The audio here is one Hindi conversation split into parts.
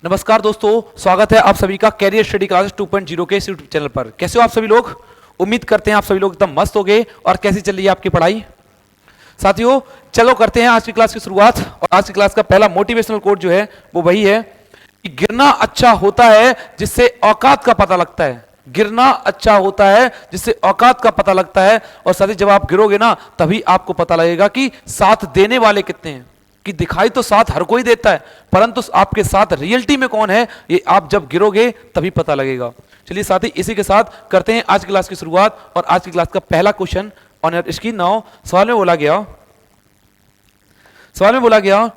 नमस्कार दोस्तों, स्वागत है आप सभी का कैरियर स्टडी क्लासेस 2.0 के इस यूट्यूब चैनल पर। कैसे हो आप सभी लोग? उम्मीद करते हैं आप सभी लोग एकदम मस्त हो गए। और कैसी चल रही है आपकी पढ़ाई? साथियों चलो करते हैं आज की क्लास की शुरुआत। और आज की क्लास का पहला मोटिवेशनल कोट जो है वो वही है कि गिरना अच्छा होता है जिससे औकात का पता लगता है। गिरना अच्छा होता है जिससे औकात का पता लगता है। और साथ ही जब आप गिरोगे ना तभी आपको पता लगेगा कि साथ देने वाले कितने हैं। कि दिखाई तो साथ हर कोई देता है, परंतु आपके साथ रियलिटी में कौन है ये आप जब गिरोगे तभी पता लगेगा। चलिए साथी इसी के साथ करते हैं आज की क्लास की शुरुआत। और आज की क्लास का पहला question on your screen now. सवाल में बोला गया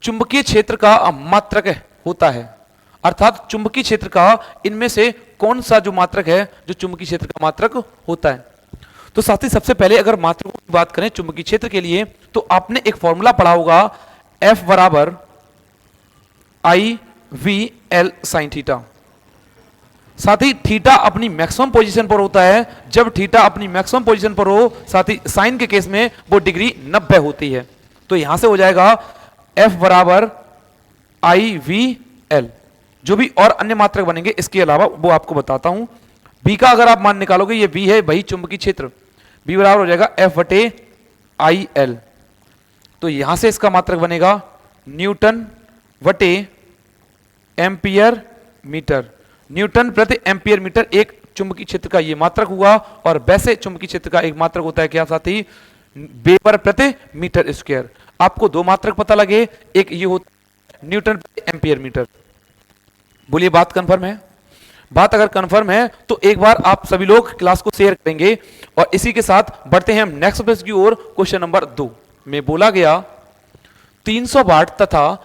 चुंबकीय क्षेत्र का मात्रक होता है, अर्थात चुंबकीय क्षेत्र का इनमें से कौन सा जो मात्रक है जो चुंबकीय क्षेत्र का मात्रक होता है। तो साथी सबसे पहले अगर मात्रकों की बात करें चुंबकीय क्षेत्र के लिए तो आपने एक फॉर्मूला पढ़ा होगा F बराबर आई वी एल साइन थीटा। साथी थीटा अपनी मैक्सिमम पोजीशन पर होता है। जब थीटा अपनी मैक्सिमम पोजीशन पर हो साथी साइन के केस में वो डिग्री 90 होती है। तो यहां से हो जाएगा F बराबर आई वी एल। जो भी और अन्य मात्रक बनेंगे इसके अलावा वो आपको बताता हूं। बी का अगर आप मान निकालोगे ये बी है वही चुंबकीय क्षेत्र, बी बराबर हो जाएगा F बटे आई एल। तो यहां से इसका मात्रक बनेगा न्यूटन बटे एम्पियर मीटर। न्यूटन प्रति एम्पियर मीटर एक चुंबकीय क्षेत्र का ये मात्रक हुआ। और वैसे चुंबकीय क्षेत्र का एक मात्रक होता है क्या साथी? वेबर प्रति मीटर स्क्वायर। आपको दो मात्रक पता लगे, एक ये होता है न्यूटन प्रति एम्पियर मीटर। बोलिए बात कंफर्म है? बात अगर कंफर्म है तो एक बार आप सभी लोग क्लास को शेयर करेंगे। और इसी के साथ बढ़ते हैं हम नेक्स्ट पेज की ओर। क्वेश्चन नंबर 2 में बोला गया 300 वाट तथा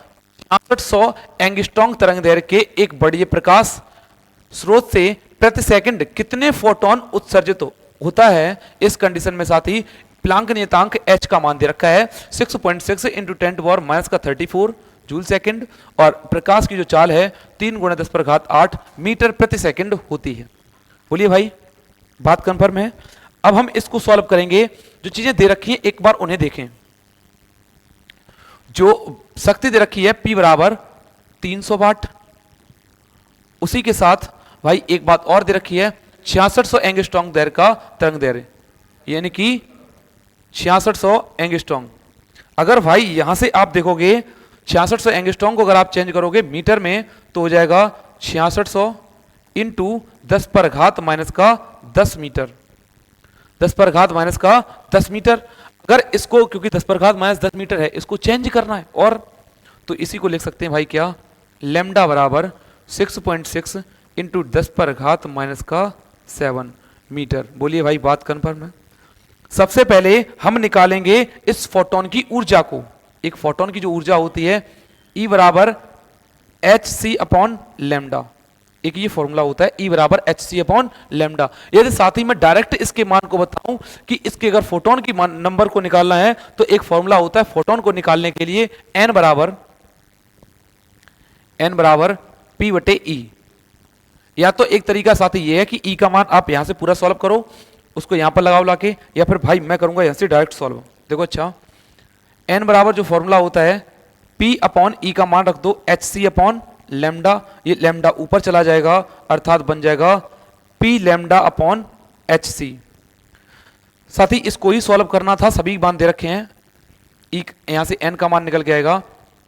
6600 एंगस्ट्रॉम तरंग दैर्घ्य के एक बड़े प्रकाश स्रोत से प्रति सेकंड कितने फोटोन उत्सर्जित होता है। इस कंडीशन में साथी प्लांक नियतांक h का मान दे रखा है 6.6 इंटू 10⁻⁻34 जूल सेकंड। और प्रकाश की जो चाल है 3 × 10⁸ मीटर प्रति सेकंड होती है। बोलिए भाई बात कंफर्म है? अब हम इसको सॉल्व करेंगे। जो चीजें दे रखी हैं एक बार उन्हें देखें। जो शक्ति दे रखी है P बराबर 300 वाट, उसी के साथ भाई एक बात और दे रखी है 6600 एंगस्ट्रॉम दैर्घ्य का तरंग दैर्घ्य, यानी कि 6600 एंगस्ट्रॉम। अगर भाई यहां से आप देखोगे 6600 एंगस्ट्रॉम को अगर आप चेंज करोगे मीटर में तो हो जाएगा 6600 इंटू 10⁻⁻10 मीटर। 10⁻⁻10 मीटर। अगर इसको क्योंकि 10⁻⁻10 मीटर है इसको चेंज करना है और तो इसी को लिख सकते हैं भाई क्या? लैम्डा बराबर 6.6 इंटू 10⁻⁻7 मीटर। बोलिए भाई बात कंफर्म है? सबसे पहले हम निकालेंगे इस फोटोन की ऊर्जा को। एक फोटोन की जो ऊर्जा होती है E बराबर hc/λ। एक ये फॉर्मूला होता है E बराबर hc/λ। यदि साथ ही मैं डायरेक्ट इसके मान को बताऊं कि इसके अगर फोटोन की नंबर को निकालना है तो एक फॉर्मूला होता है फोटोन को निकालने के लिए n बराबर P बटे E। या तो एक तरीका साथी ये है कि E का मान आप यहां से पूरा सॉल्व करो, उसको यहां पर लगाओ लाके, या फिर भाई मैं करूंगा यहां से डायरेक्ट सॉल्व। देखो अच्छा n बराबर जो फॉर्मूला होता है P/E का मान रख दो hc/λ। ये लैम्डा ऊपर चला जाएगा अर्थात बन जाएगा P λ/hc। साथ ही इसको ही सॉल्व करना था, सभी मान दे रखे हैं। E यहां से n का मान निकल के आएगा,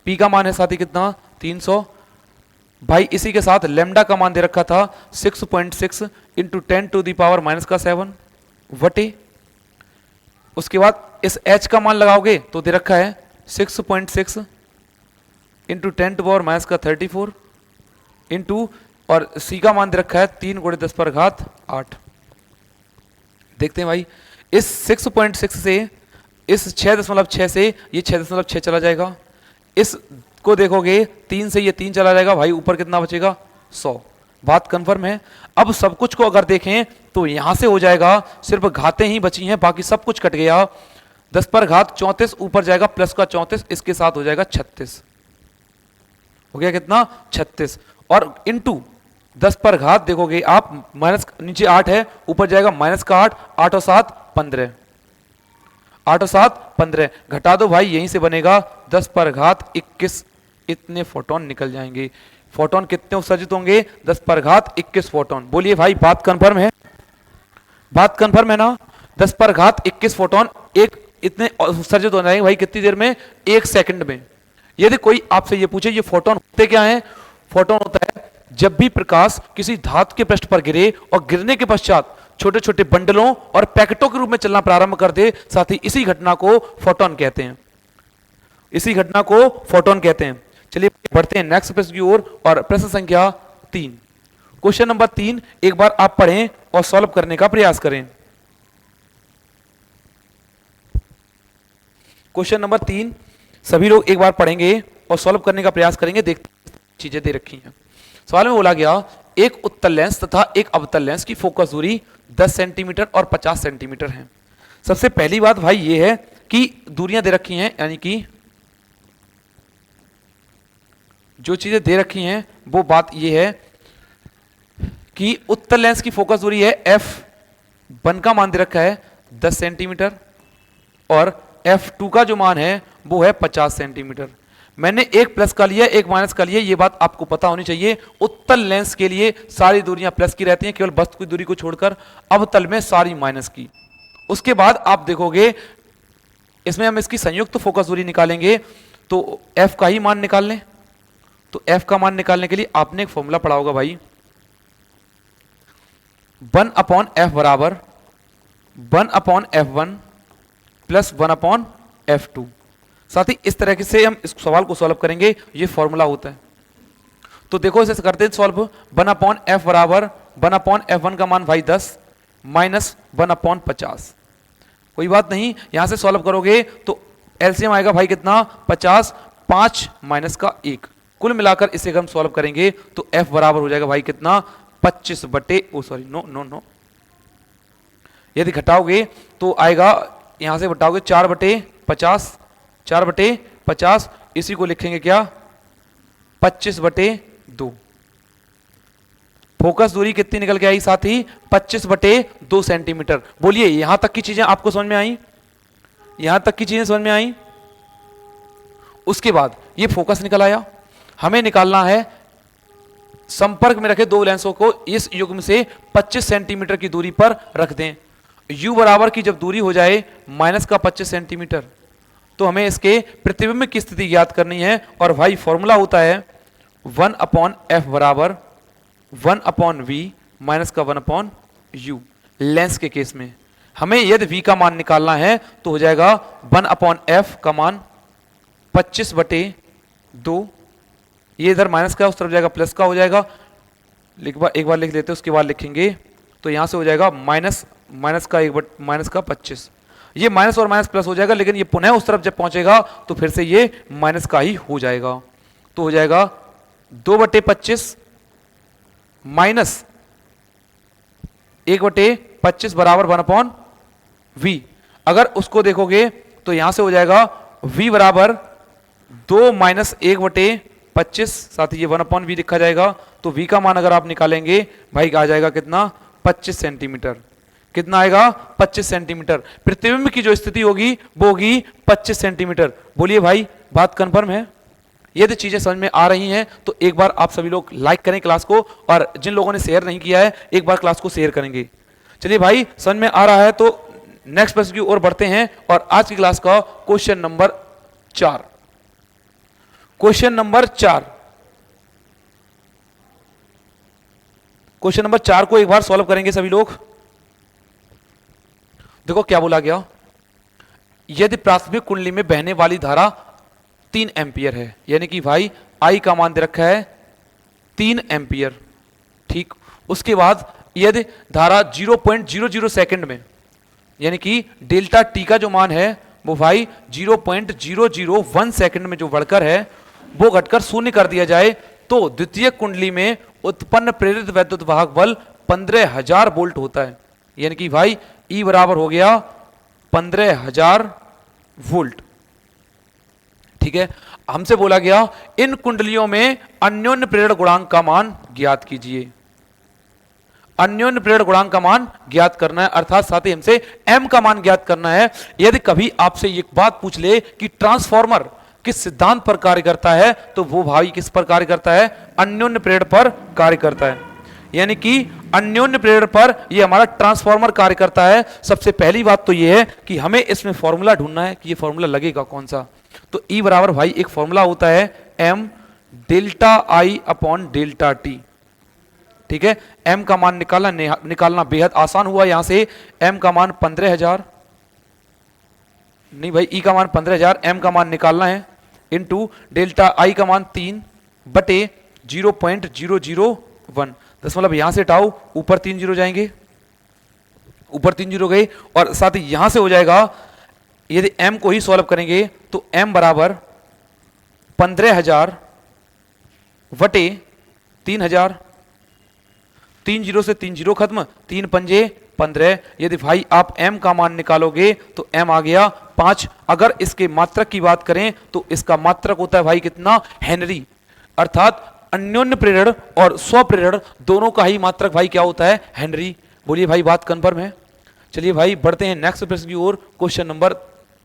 P का मान है साथी कितना? 300। भाई इसी के साथ लैम्डा का मान दे रखा था 6.6 इंटू 10⁻⁻7 वटे। उसके बाद इस h का मान लगाओगे तो दे रखा है 6.6 इंटू 10⁻⁻34 इंटू और c का मान दे रखा है 3 × 10⁸। देखते हैं भाई इस 6.6 से इस 6.6 से ये 6.6 चला जाएगा। इस को देखोगे 3 से ये 3 चला जाएगा भाई, ऊपर कितना बचेगा? 100। बात कंफर्म है? अब सब कुछ को अगर देखें तो यहां से हो जाएगा सिर्फ घातें ही बची हैं, बाकी सब कुछ कट गया। 10⁻34 ऊपर जाएगा प्लस का 34, इसके साथ हो जाएगा 36। हो गया कितना? 36। और इंटू 10 देखोगे आप माइनस नीचे 8 है, ऊपर जाएगा माइनस का 8, 8 और 7 15, 8 और 7 15 घटा दो भाई, यहीं से बनेगा 10⁻21 इतने फोटोन निकल जाएंगे। फोटोन कितने उत्सर्जित होंगे? 10 पर घात 21 फोटोन। बोलिए भाई बात कंफर्म है? बात कंफर्म है ना? 10 पर घात 21 फोटोन एक इतने उत्सर्जित हो जाएंगे भाई कितनी देर में? 1 सेकंड में। यदि कोई आपसे ये पूछे ये फोटोन होते क्या हैं? फोटोन होता है जब भी प्रकाश किसी धातु के पृष्ठ पर गिरे और गिरने के पश्चात छोटे छोटे बंडलों और पैकेटों के रूप में चलना प्रारंभ कर दे, साथ ही इसी घटना को फोटोन कहते हैं। इसी घटना को फोटोन कहते हैं। चलिए बढ़ते हैं नेक्स्ट प्रश्न की ओर, और प्रश्न संख्या 3। क्वेश्चन नंबर 3 एक बार आप पढ़ें और सॉल्व करने का प्रयास करें। क्वेश्चन नंबर 3 सभी लोग एक बार पढ़ेंगे और सॉल्व करने का प्रयास करेंगे। देखते हैं चीजें दे रखी हैं। सवाल में बोला गया एक उत्तल लेंस तथा एक अवतल लेंस की फोकस दूरी 10 सेंटीमीटर और 50 सेंटीमीटर है। सबसे पहली बात भाई ये है कि दूरियां दे रखी हैं, यानी कि जो चीजें दे रखी हैं वो बात ये है कि उत्तल लेंस की फोकस दूरी है f1 का मान दे रखा है 10 सेंटीमीटर और f2 का जो मान है वो है 50 सेंटीमीटर। मैंने एक प्लस का लिया एक माइनस का लिया, ये बात आपको पता होनी चाहिए। उत्तल लेंस के लिए सारी दूरियां प्लस की रहती हैं, केवल वस्तु की दूरी को छोड़कर, अवतल में सारी माइनस की। उसके बाद आप देखोगे इसमें हम इसकी संयुक्त फोकस दूरी निकालेंगे तो f का ही मान निकाल लें। तो f का मान निकालने के लिए आपने एक फॉर्मूला पढ़ा होगा भाई, 1/f बराबर 1/f1 प्लस 1/f2। साथ ही इस तरह से हम इस सवाल को सॉल्व करेंगे, ये फॉर्मूला होता है। तो देखो इसे करते हैं सॉल्व। 1/f बराबर 1/f1 का मान भाई 10 माइनस 1/50। कोई बात नहीं, यहां से सॉल्व करोगे तो एलसीएम आएगा भाई कितना? 50, 5 माइनस का 1। कुल मिलाकर इसे हम सॉल्व करेंगे तो f बराबर हो जाएगा भाई कितना? 25 बटे नो यदि घटाओगे तो आएगा, यहां से घटाओगे 4/50, 4/50, इसी को लिखेंगे क्या? 25/2। फोकस दूरी कितनी निकल के आई साथी? 25/2 सेंटीमीटर। बोलिए यहां तक की चीजें आपको समझ में आई? यहां तक की चीजें समझ में आई? उसके बाद ये फोकस निकल आया। हमें निकालना है संपर्क में रखे दो लेंसों को इस युग्म से 25 सेंटीमीटर की दूरी पर रख दें। u बराबर की जब दूरी हो जाए माइनस का 25 सेंटीमीटर तो हमें इसके प्रतिबिंब की स्थिति ज्ञात करनी है। और भाई फॉर्मूला होता है 1/f बराबर 1/v माइनस का 1/u। लेंस के केस में हमें यदि v का मान निकालना है तो हो जाएगा 1/f का मान 25/2। ये इधर माइनस का उस तरफ जाएगा प्लस का हो जाएगा। एक बार लिख लेते हैं, उसके बाद लिखेंगे तो यहां से हो जाएगा माइनस का 25। ये माइनस और माइनस प्लस हो जाएगा, लेकिन ये पुनः उस तरफ जब पहुंचेगा तो फिर से ये माइनस का ही हो जाएगा। तो हो जाएगा 2/25 माइनस 1/25 बराबर 1/v। अगर उसको देखोगे तो यहां से हो जाएगा v बराबर 2 माइनस 1/25, साथ ही ये 1/v लिखा जाएगा। तो v का मान अगर आप निकालेंगे भाई आ जाएगा कितना? 25 सेंटीमीटर। कितना आएगा? 25 सेंटीमीटर। प्रतिबिंब की जो स्थिति होगी वो होगी 25 सेंटीमीटर। बोलिए भाई बात कंफर्म है? यदि चीजें समझ में आ रही हैं तो एक बार आप सभी लोग लाइक करें क्लास को, और जिन लोगों ने शेयर नहीं किया है एक बार क्लास को शेयर करेंगे। चलिए भाई समझ में आ रहा है तो नेक्स्ट प्रश्न की ओर बढ़ते हैं, और आज की क्लास का क्वेश्चन नंबर 4। क्वेश्चन नंबर 4 को एक बार सॉल्व करेंगे सभी लोग। देखो क्या बोला गया, यदि प्राथमिक कुंडली में बहने वाली धारा 3 एम्पियर है, यानी कि भाई I का मान दे रखा है 3 एम्पियर। ठीक, उसके बाद यदि धारा 0.00 सेकंड में, यानी कि डेल्टा टी का जो मान है वो भाई 0.001 सेकंड में जो बढ़कर है वो घटकर शून्य कर दिया जाए तो द्वितीय कुंडली में उत्पन्न प्रेरित वैद्युत वाहक बल 15,000 वोल्ट होता है। यानी कि भाई E बराबर हो गया 15,000 वोल्ट। ठीक है, हमसे बोला गया इन कुंडलियों में अन्योन्य प्रेरण गुणांक का मान ज्ञात कीजिए। अन्योन्य प्रेरण गुणांक का मान ज्ञात करना है, अर्थात साथ ही हमसे m का मान ज्ञात करना है। यदि कभी आपसे एक बात पूछ ले कि ट्रांसफॉर्मर किस सिद्धांत पर कार्य करता है, तो वो भाई किस पर कार्य करता है, अन्योन्य प्रेरण पर कार्य करता है। यानी कि अन्योन्य प्रेरण पर ये हमारा ट्रांसफार्मर कार्य करता है। सबसे पहली बात तो ये है कि हमें इसमें फॉर्मूला ढूंढना है कि ये फॉर्मूला लगेगा कौन सा। तो E बराबर भाई एक फॉर्मूला होता है M delta I upon delta T. ठीक है, M का मान निकालना बेहद आसान हुआ। यहां से M का मान 15,000 नहीं भाई, E का मान 15,000, M का मान निकालना है, इनटू डेल्टा I का मान 3 बटे 0.001। दशमलव यहां से टाउ, ऊपर 3 जीरो जाएंगे, ऊपर 3 जीरो गए, और साथ ही यहां से हो जाएगा, यदि M को ही सॉल्व करेंगे तो M बराबर 15,000 वटे 3,000, 3 जीरो से 3 जीरो खत्म, 3 पंजे 15। यदि भाई आप M का मान निकालोगे तो M आ गया 5। अगर इसके मात्रक की बात करें तो इसका मात्रक होता है भाई कितना, हेनरी। अर्थात अन्योन्य प्रेरण और स्वप्रेरण दोनों का ही मात्रक भाई क्या होता है, हेनरी। बोलिए भाई बात कंफर्म है। चलिए भाई बढ़ते हैं नेक्स्ट प्रश्न की ओर, क्वेश्चन नंबर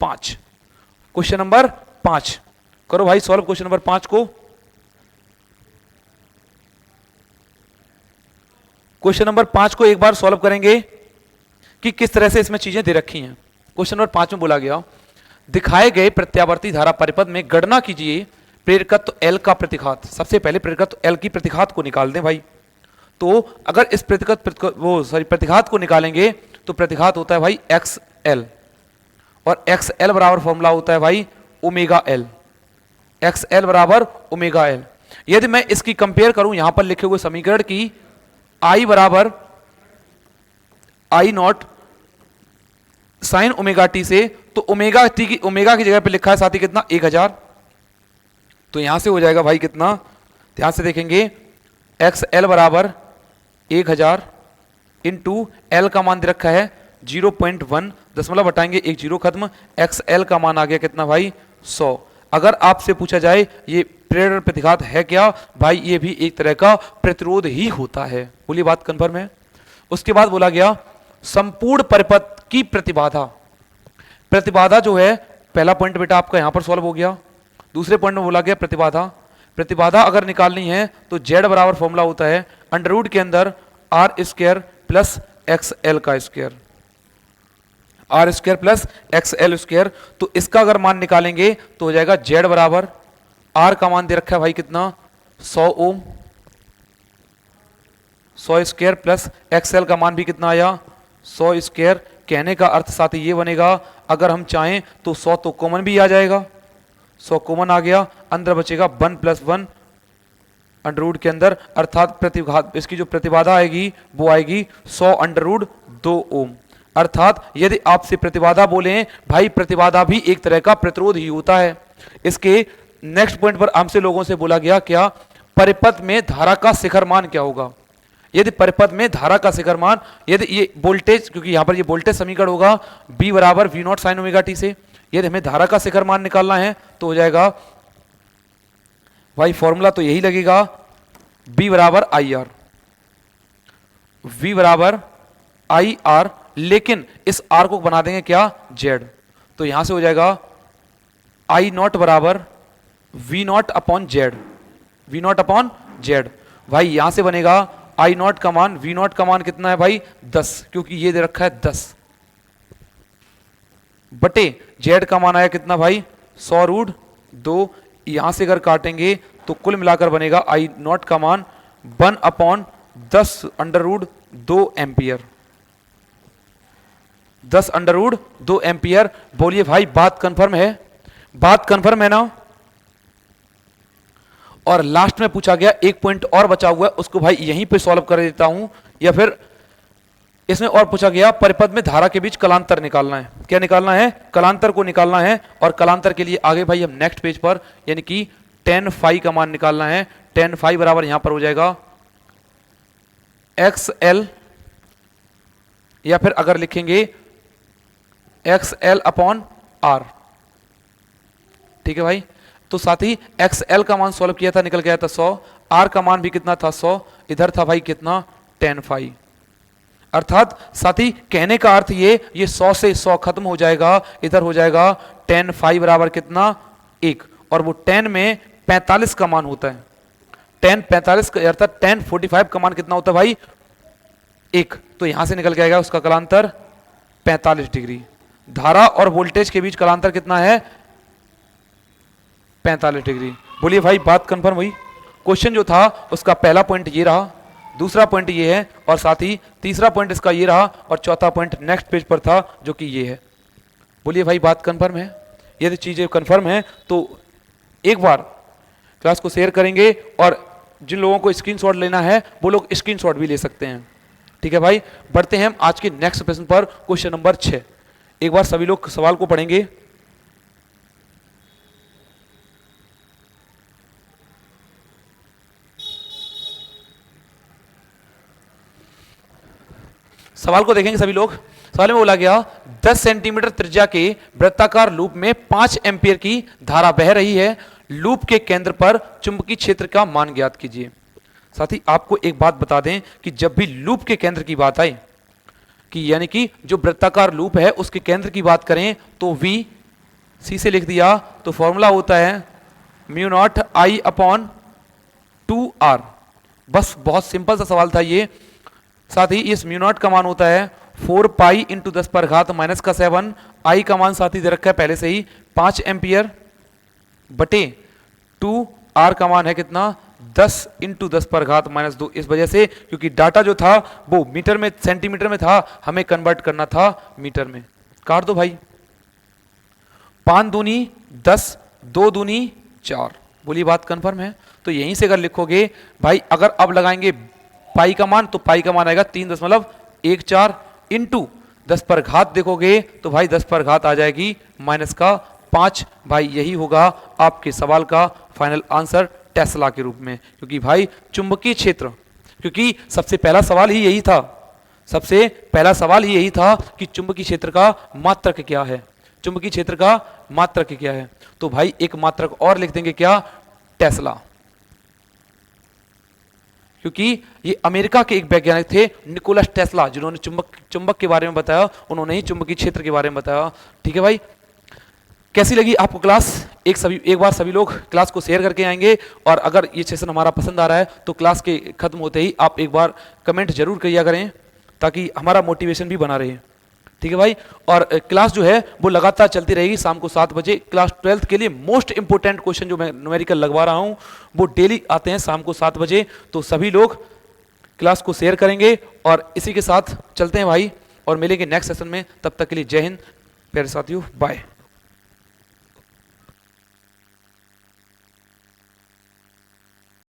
5। क्वेश्चन नंबर 5 करो भाई सॉल्व क्वेश्चन नंबर 5 को। क्वेश्चन नंबर 5 को एक बार सॉल्व करेंगे कि किस तरह से इसमें चीजें दे रखी हैं। क्वेश्चन नंबर 5 में बोला गया, दिखाए गए प्रत्यावर्ती धारा परिपथ में गणना कीजिए प्रेरकत्व L का प्रतिघात। सबसे पहले प्रेरकत्व L की प्रतिघात को निकाल दें भाई। तो अगर इस प्रतिघात को निकालेंगे तो प्रतिघात होता है भाई XL, और XL बराबर फॉर्मूला होता है भाई ओमेगा L। XL बराबर ओमेगा L। यदि मैं इसकी कंपेयर करूं यहां पर लिखे हुए समीकरण की, I बराबर I not sine omega T से, तो ओमेगा की जगह पे लिखा है साथ ही कितना, 1000। तो यहां से हो जाएगा भाई कितना, ध्यान से देखेंगे, XL बराबर 1000 इंटू L का मान दे रखा है 0.1, दशमलव हटाएंगे 1 जीरो खत्म, XL का मान आ गया कितना भाई, 100। अगर आपसे पूछा जाए ये प्रेरण प्रतिघात है क्या, भाई ये भी एक तरह का प्रतिरोध ही होता है। बोलिए बात कंफर्म है। उसके बाद बोला गया संपूर्ण परिपथ की प्रतिबाधा। प्रतिबाधा जो है, पहला पॉइंट बेटा आपका यहां पर सॉल्व हो गया। दूसरे पॉइंट में बोला गया प्रतिबाधा। प्रतिबाधा अगर निकालनी है तो Z बराबर फॉर्मूला होता है अंडर रूट के अंदर R स्क्वायर प्लस XL का square, R square plus XL square. तो इसका अगर मान निकालेंगे तो हो जाएगा Z बराबर, R का मान दे रखा है भाई कितना, 100 ओम, 100 स्क्वायर प्लस XL का मान भी कितना आया, 100 स्क्वायर। कहने का अर्थ साथ ही ये बनेगा, अगर हम चाहें तो 100 तो कॉमन भी आ जाएगा, 100 कॉमन आ गया, अंदर बचेगा 1 + 1 अंडर रूट के अंदर, अर्थात प्रतिघात इसकी जो प्रतिबाधा आएगी वो आएगी 100 अंडर रूट 2 ओम। अर्थात यदि आपसे प्रतिबाधा बोले भाई, प्रतिबाधा भी एक तरह का प्रतिरोध ही होता है। इसके नेक्स्ट पॉइंट पर हमसे लोगों से बोला गया क्या, परिपथ में धारा का शिखर मान क्या होगा। यदि परिपथ में धारा का शिखर मान, यदि ये वोल्टेज, क्योंकि यहां पर ये वोल्टेज समीकरण होगा B बराबर V0 साइन ओमेगा टी से, यदि हमें धारा का शिखर मान निकालना है तो हो जाएगा भाई फॉर्मूला तो यही लगेगा, B बराबर IR, V बराबर IR, लेकिन इस R को बना देंगे क्या, Z। तो यहां से हो जाएगा I नॉट बराबर V0 upon Z, V0 upon Z। भाई यहां से बनेगा I नॉट का मान, V0 का मान कितना है भाई 10, क्योंकि ये दे रखा है 10, बटे Z का मान आया कितना भाई 100 रूट 2। यहां से अगर काटेंगे तो कुल मिलाकर बनेगा I नॉट का मान 1 upon 10 under root 2 ampere, 10 under root 2 ampere. बोलिए भाई बात कंफर्म है, बात कंफर्म है ना। और लास्ट में पूछा गया, एक पॉइंट और बचा हुआ है, उसको भाई यहीं पे सॉल्व कर देता हूं, या फिर इसमें और पूछा गया परिपथ में धारा के बीच कलांतर निकालना है। क्या निकालना है, कलांतर को निकालना है। और कलांतर के लिए आगे भाई हम नेक्स्ट पेज पर, यानी कि tan phi का मान निकालना है। tan phi बराबर यहां पर हो जाएगा XL, या फिर अगर लिखेंगे XL अपॉन R। ठीक है भाई, तो साथ ही XL का मान सॉल्व किया था, निकल गया था 100, R का मान भी कितना था 100, इधर था भाई कितना tan phi। अर्थात साथी कहने का अर्थ ये 100 से 100 खत्म हो जाएगा, इधर हो जाएगा tan phi बराबर कितना 1, और वो tan में 45 का मान होता है। tan 45 अर्थात tan 45 का मान कितना होता है भाई? 1। तो यहां से निकल के आएगा उसका कलांतर 45 डिग्री। धारा और वोल्टेज के बीच कलांतर कितना है? 45 डिग्री। बोलिए भाई, बात कंफर्म हुई? क्वेश्चन जो था उसका पहला पॉइंट ये रहा, दूसरा पॉइंट ये है, और साथ ही तीसरा पॉइंट इसका ये रहा, और चौथा पॉइंट नेक्स्ट पेज पर था जो कि ये है। बोलिए भाई, बात कंफर्म है? यदि चीजें कंफर्म है तो एक बार क्लास को शेयर करेंगे, और जिन लोगों को स्क्रीनशॉट लेना है वो लोग स्क्रीनशॉट भी ले सकते हैं। ठीक है भाई, बढ़ते हैं हम आज के नेक्स्ट प्रश्न पर, क्वेश्चन नंबर 6। एक बार सभी लोग सवाल को पढ़ेंगे। सवाल को देखेंगे सभी लोग। सवाल में बोला गया 10 सेंटीमीटर त्रिज्या के वृत्ताकार लूप में 5 एम्पीयर की धारा बह रही है। लूप के केंद्र पर चुंबकीय क्षेत्र का मान ज्ञात कीजिए। साथ ही आपको एक बात बता दें कि जब भी लूप के केंद्र की बात आए, कि यानी कि जो वृत्ताकार लूप है उसके केंद्र की बात करें, तो V C से लिख दिया तो फॉर्मूला होता है μ0I/2R। बस बहुत सिंपल सा सवाल था ये। साथ ही इस μ0 का मान होता है 4 पाई इंटू 10 पर घात -7। I का मान साथ ही दे रखा है पहले से ही 5 एम्पियर बटे 2R का मान है कितना? 10 इंटू 10 पर घात -2। इस वजह से क्योंकि डाटा जो था वो मीटर में सेंटीमीटर में था, हमें कन्वर्ट करना था मीटर में। काट दो भाई। 5 दूनी 10, 2 दूनी 4। बोलिए बात कंफर्म है? तो यहीं से अगर लिखोगे भाई, अगर अब लगाएंगे पाई का मान, तो पाई का मान आएगा 3.14 इंटू 10 पर घात देखोगे तो भाई 10 पर घात आ जाएगी -5। भाई यही होगा आपके सवाल का फाइनल आंसर टेस्ला के रूप में। क्योंकि भाई चुंबकीय क्षेत्र, क्योंकि सबसे पहला सवाल ही यही था, सबसे पहला सवाल ही यही था कि चुंबकीय क्षेत्र का मात्रक क्या है, चुंबकीय क्षेत्र का मात्रक क्या है। तो भाई एक मात्रक और लिख देंगे, क्या? टेस्ला। क्योंकि ये अमेरिका के एक वैज्ञानिक थे निकोलस टेस्ला, जिन्होंने चुंबक के बारे में बताया, उन्होंने ही चुंबकीय क्षेत्र के बारे में बताया। ठीक है भाई, कैसी लगी आपको क्लास? एक बार सभी लोग क्लास को शेयर करके आएंगे, और अगर ये सेशन हमारा पसंद आ रहा है तो क्लास के खत्म होते ही आप एक बार कमेंट जरूर किया करें, ताकि हमारा मोटिवेशन भी बना रहे। ठीक है भाई, और क्लास जो है वो लगातार चलती रहेगी शाम को 7 बजे। क्लास 12th के लिए मोस्ट इंपोर्टेंट क्वेश्चन जो मैं न्यूमेरिकल लगवा रहा हूं वो डेली आते हैं शाम को 7 बजे। तो सभी लोग क्लास को शेयर करेंगे, और इसी के साथ चलते हैं भाई, और मिलेंगे नेक्स्ट सेशन में। तब तक के लिए जय हिंद प्यारे साथियों, बाय।